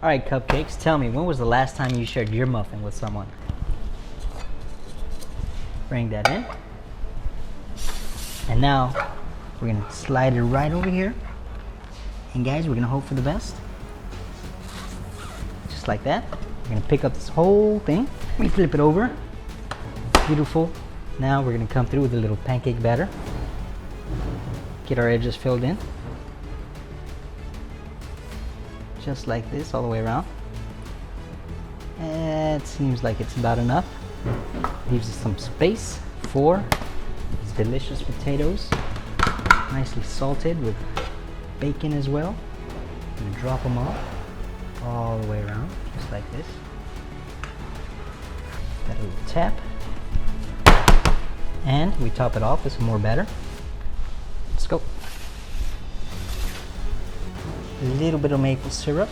Alright, Cupcakes, tell me, when was the last time you shared your muffin with someone? Bring that in. And now, we're gonna slide it right over here. And guys, we're gonna hope for the best. Just like that. We're gonna pick up this whole thing. We flip it over. Beautiful. Now we're gonna come through with a little pancake batter. Get our edges filled in. Just like this, all the way around. And it seems like it's about enough. Leaves us some space for these delicious potatoes. Nicely salted with bacon as well. I'm gonna drop them off all the way around, just like this. Got a little tap. And we top it off with some more batter. Let's go. A little bit of maple syrup.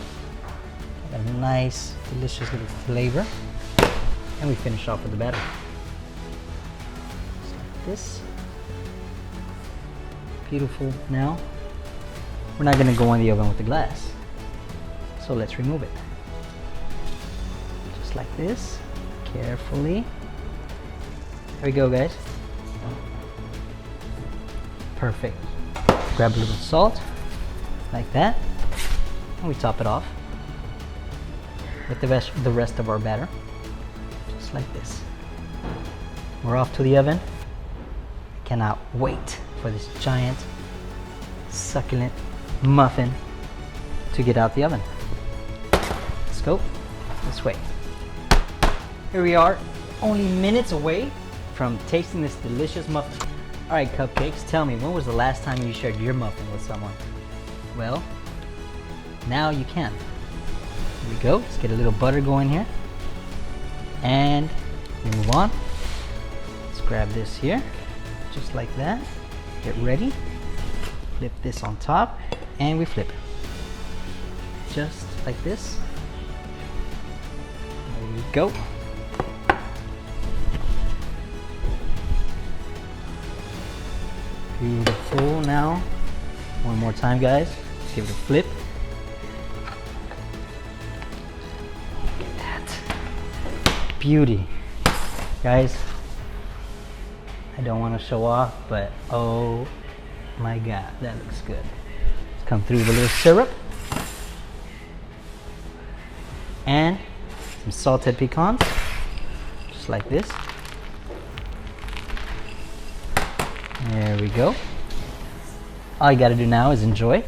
Got a nice, delicious little flavor. And we finish off with the batter. Just like this. Beautiful. Now, we're not gonna go in the oven with the glass. So let's remove it. Just like this. Carefully. There we go, guys. Perfect. Grab a little salt, like that. And we top it off with the rest of our batter, just like this. We're off to the oven. I cannot wait for this giant, succulent muffin to get out the oven. Let's go this way. Here we are, only minutes away from tasting this delicious muffin. Alright, Cupcakes, tell me, when was the last time you shared your muffin with someone? Well, now you can. Here we go. Let's get a little butter going here. And we move on. Let's grab this here, just like that. Get ready. Flip this on top, and we flip it. Just like this. There we go. Beautiful. Now, one more time, guys. Let's give it a flip. Look at that. Beauty. Guys, I don't want to show off, but oh my God, that looks good. Let's come through with a little syrup. And some salted pecans, just like this. There we go. All you gotta do now is enjoy.